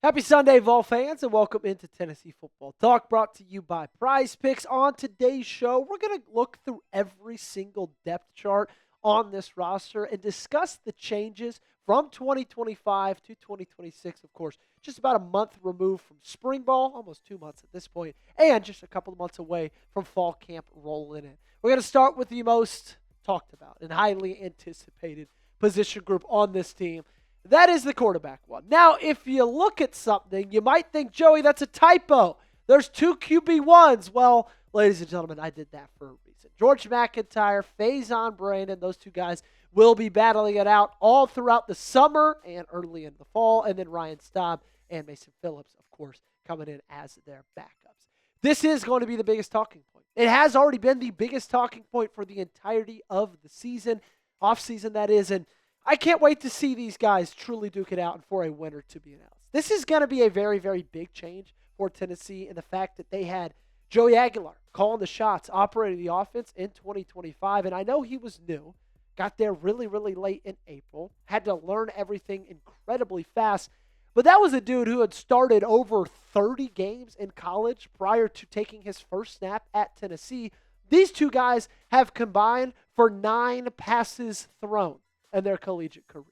Happy Sunday, Vol fans, and welcome into Tennessee Football Talk, brought to you by Prize Picks. On today's show, we're going to look through every single depth chart on this roster and discuss the changes from 2025 to 2026, of course, just about a month removed from spring ball, almost 2 months at this point, and just a couple of months away from fall camp rolling in. We're going to start with the most talked about and highly anticipated position group on this team. That is the quarterback one. Now, if you look at something, you might think, Joey, that's a typo. There's two QB1s. Well, ladies and gentlemen, I did that for a reason. George MacIntyre, Faizon Brandon, those two guys will be battling it out all throughout the summer and early in the fall. And then Ryan Staub and Mason Phillips, of course, coming in as their backups. This is going to be the biggest talking point. It has already been the biggest talking point for the entirety of the season, offseason that is, and I can't wait to see these guys truly duke it out and for a winner to be announced. This is going to be a very, very big change for Tennessee in the fact that they had Joey Aguilar calling the shots, operating the offense in 2025. And I know he was new, got there really, really late in April, had to learn everything incredibly fast. But that was a dude who had started over 30 games in college prior to taking his first snap at Tennessee. These two guys have combined for 9 passes thrown in their collegiate careers.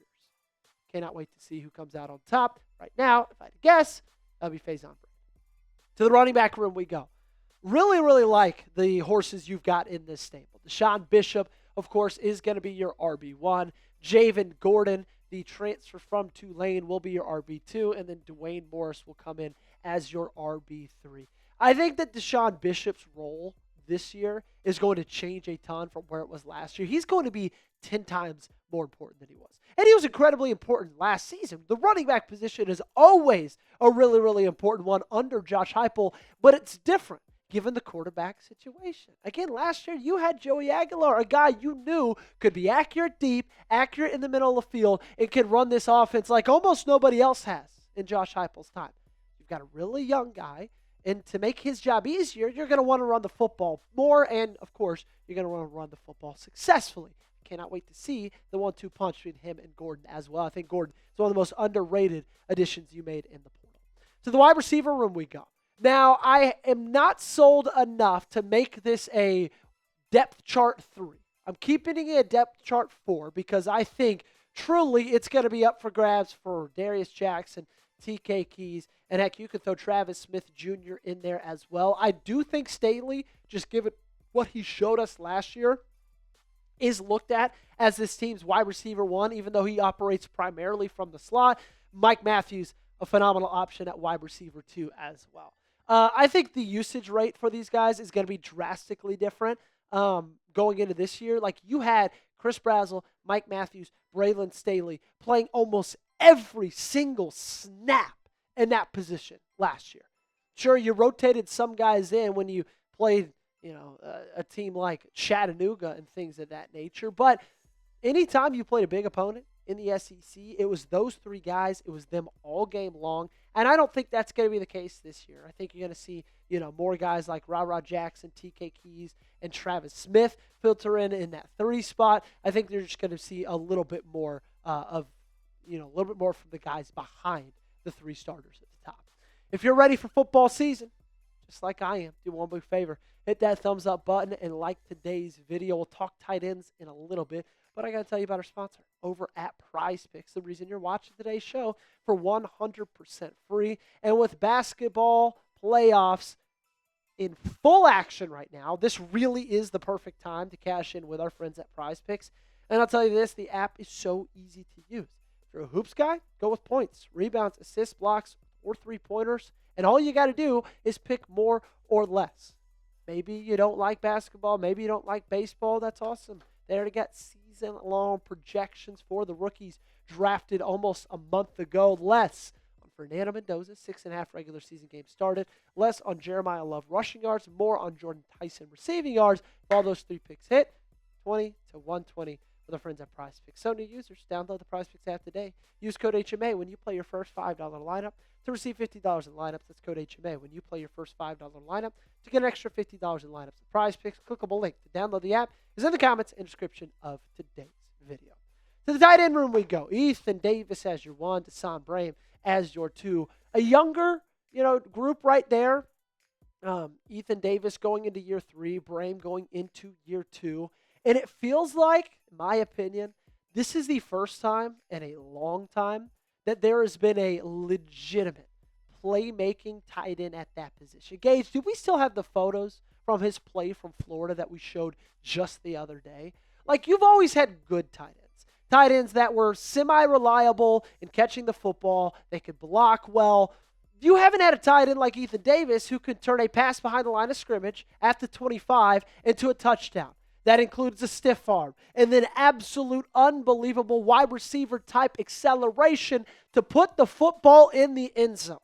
Cannot wait to see who comes out on top. Right now, if I had to guess, that would be Faizon Brandon. To the running back room we go. Really, really like the horses you've got in this stable. DeSean Bishop, of course, is going to be your RB1. Javen Gordon, the transfer from Tulane, will be your RB2. And then Dwayne Morris will come in as your RB3. I think that DeSean Bishop's role this year is going to change a ton from where it was last year. He's going to be 10 times more important than he was. And he was incredibly important last season. The running back position is always a really, really important one under Josh Heupel, but it's different given the quarterback situation. Again, last year you had Joey Aguilar, a guy you knew could be accurate deep, accurate in the middle of the field, and could run this offense like almost nobody else has in Josh Heupel's time. You've got a really young guy, and to make his job easier, you're going to want to run the football more, and of course, you're going to want to run the football successfully. Cannot wait to see the 1-2 punch between him and Gordon as well. I think Gordon is one of the most underrated additions you made in the portal. To the wide receiver room we go. Now, I am not sold enough to make this a depth chart 3. I'm keeping it a depth chart 4 because I think truly it's going to be up for grabs for Radarious Jackson, TK Keys, and heck, you could throw Travis Smith Jr. in there as well. I do think Staley, just given what he showed us last year, is looked at as this team's wide receiver 1, even though he operates primarily from the slot. Mike Matthews, a phenomenal option at wide receiver 2 as well. I think the usage rate for these guys is going to be drastically different going into this year. Like you had Chris Brazzell, Mike Matthews, Braylon Staley playing almost every single snap in that position last year. Sure, you rotated some guys in when you played a team like Chattanooga and things of that nature. But anytime you played a big opponent in the SEC, it was those 3 guys. It was them all game long. And I don't think that's going to be the case this year. I think you're going to see, more guys like Radarious Jackson, TK Keys, and Travis Smith filter in that 3 spot. I think they're just going to see a little bit more a little bit more from the guys behind the 3 starters at the top. If you're ready for football season, just like I am, do one big favor. Hit that thumbs up button and like today's video. We'll talk tight ends in a little bit, but I got to tell you about our sponsor over at Prize Picks, the reason you're watching today's show, for 100% free. And with basketball playoffs in full action right now, this really is the perfect time to cash in with our friends at Prize Picks. And I'll tell you this, the app is so easy to use. If you're a hoops guy, go with points, rebounds, assists, blocks, or 3-pointers. And all you got to do is pick more or less. Maybe you don't like basketball. Maybe you don't like baseball. That's awesome. There to get season-long projections for the rookies drafted almost a month ago. Less on Fernando Mendoza, 6.5 regular season games started. Less on Jeremiah Love rushing yards. More on Jordan Tyson receiving yards. If all those 3 picks hit, 20 to 120 with our friends at Prize Picks. So new users, download the Prize Picks app today. Use code HMA when you play your first $5 lineup to receive $50 in lineups. That's code HMA when you play your first $5 lineup to get an extra $50 in lineups. The Prize Picks clickable link to download the app is in the comments and description of today's video. To the tight end room we go. Ethan Davis as your 1, DeSean Brandon as your 2. a younger, group right there. Ethan Davis going into year 3, Brame going into year 2. And it feels like, in my opinion, this is the first time in a long time that there has been a legitimate playmaking tight end at that position. Gage, do we still have the photos from his play from Florida that we showed just the other day? Like, you've always had good tight ends. Tight ends that were semi-reliable in catching the football. They could block well. You haven't had a tight end like Ethan Davis who could turn a pass behind the line of scrimmage at the 25 into a touchdown. That includes a stiff arm and then absolute unbelievable wide receiver type acceleration to put the football in the end zone.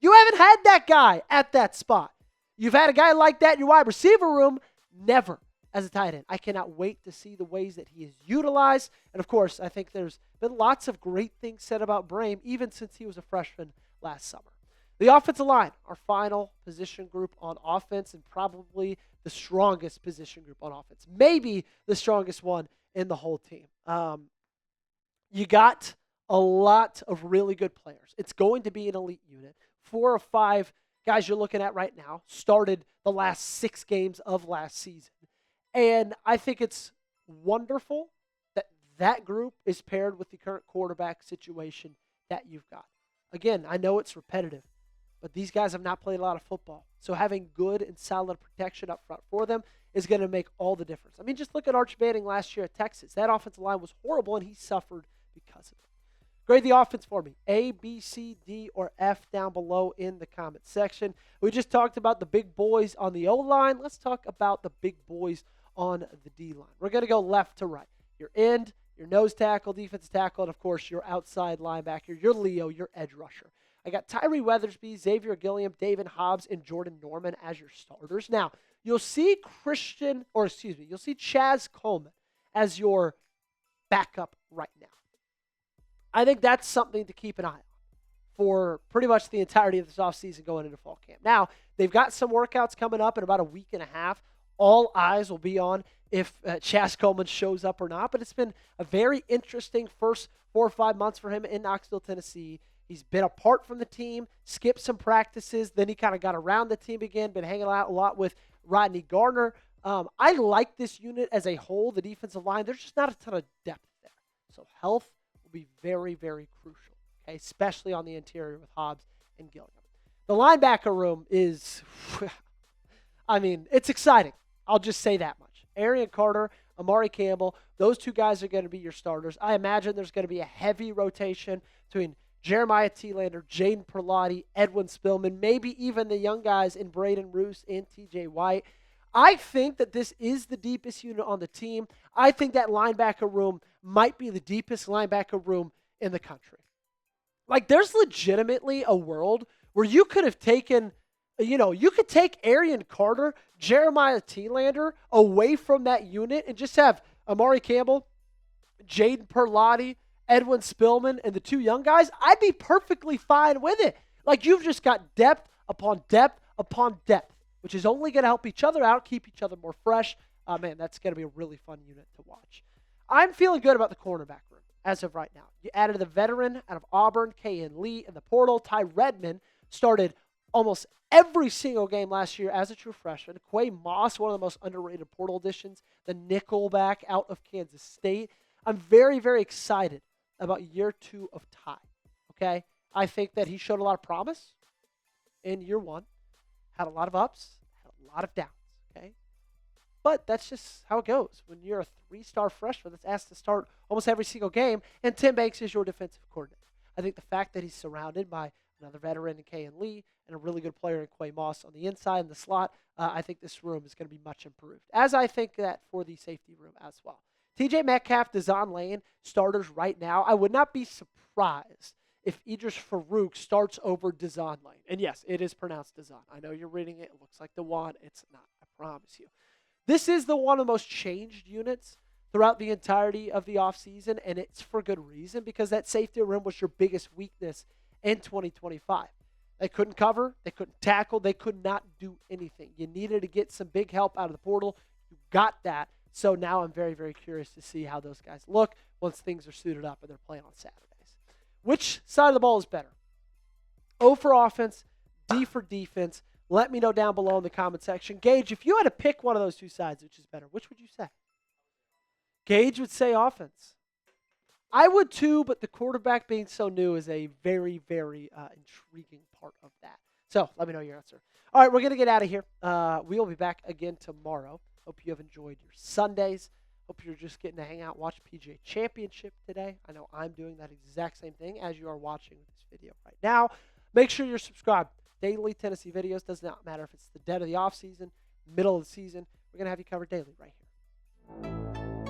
You haven't had that guy at that spot. You've had a guy like that in your wide receiver room, never as a tight end. I cannot wait to see the ways that he is utilized. And of course, I think there's been lots of great things said about Brame, even since he was a freshman last summer. The offensive line, our final position group on offense, and probably the strongest position group on offense. Maybe the strongest one in the whole team. You got a lot of really good players. It's going to be an elite unit. 4 or 5 guys you're looking at right now started the last 6 games of last season. And I think it's wonderful that that group is paired with the current quarterback situation that you've got. Again, I know it's repetitive, but these guys have not played a lot of football. So having good and solid protection up front for them is going to make all the difference. I mean, just look at Arch Manning last year at Texas. That offensive line was horrible, and he suffered because of it. Grade the offense for me. A, B, C, D, or F down below in the comment section. We just talked about the big boys on the O-line. Let's talk about the big boys on the D-line. We're going to go left to right. Your end, your nose tackle, defensive tackle, and, of course, your outside linebacker, your Leo, your edge rusher. I got Tyree Weathersby, Xavier Gilliam, David Hobbs, and Jordan Norman as your starters. Now, you'll see Chaz Coleman as your backup right now. I think that's something to keep an eye on for pretty much the entirety of this offseason going into fall camp. Now, they've got some workouts coming up in about a week and a half. All eyes will be on if Chaz Coleman shows up or not, but it's been a very interesting first 4 or 5 months for him in Knoxville, Tennessee. He's been apart from the team, skipped some practices, then he kind of got around the team again, been hanging out a lot with Rodney Garner. I like this unit as a whole, the defensive line. There's just not a ton of depth there. So health will be very, very crucial, okay, especially on the interior with Hobbs and Gilliam. The linebacker room is, it's exciting. I'll just say that much. Arion Carter, Amare Campbell, those 2 guys are going to be your starters. I imagine there's going to be a heavy rotation between Jeremiah Telander, Jaden Perlotti, Edwin Spillman, maybe even the young guys in Braden Roos and TJ White. I think that this is the deepest unit on the team. I think that linebacker room might be the deepest linebacker room in the country. Like, there's legitimately a world where you could have taken, you could take Arion Carter, Jeremiah Telander away from that unit and just have Amare Campbell, Jaden Perlotti, Edwin Spillman, and the 2 young guys. I'd be perfectly fine with it. Like, you've just got depth upon depth upon depth, which is only going to help each other out, keep each other more fresh. Man, that's going to be a really fun unit to watch. I'm feeling good about the cornerback room as of right now. You added a veteran out of Auburn, K.N. Lee, in the portal. Ty Redmond started almost every single game last year as a true freshman. Quay Moss, one of the most underrated portal additions, the nickelback out of Kansas State. I'm very, very excited about year 2 of Ty, okay? I think that he showed a lot of promise in year 1, had a lot of ups, had a lot of downs, okay? But that's just how it goes when you're a 3-star freshman that's asked to start almost every single game, and Tim Banks is your defensive coordinator. I think the fact that he's surrounded by another veteran in K.N. Lee and a really good player in Quay Moss on the inside and the slot, I think this room is going to be much improved, as I think that for the safety room as well. TJ Metcalf, DeSean Lane, starters right now. I would not be surprised if Idris Farouk starts over DeSean Lane. And yes, it is pronounced DeSean. I know you're reading it. It looks like DeJuan. It's not. I promise you. This is one of the most changed units throughout the entirety of the offseason, and it's for good reason because that safety room was your biggest weakness in 2025. They couldn't cover. They couldn't tackle. They could not do anything. You needed to get some big help out of the portal. You got that. So now I'm very, very curious to see how those guys look once things are suited up and they're playing on Saturdays. Which side of the ball is better? O for offense, D for defense. Let me know down below in the comment section. Gage, if you had to pick one of those two sides, which is better, which would you say? Gage would say offense. I would too, but the quarterback being so new is a very, very intriguing part of that. So let me know your answer. All right, we're going to get out of here. We will be back again tomorrow. Hope you have enjoyed your Sundays. Hope you're just getting to hang out, watch PGA Championship today. I know I'm doing that exact same thing as you are watching this video right now. Make sure you're subscribed. Daily Tennessee videos. Does not matter if it's the dead of the offseason, middle of the season. We're going to have you covered daily right here.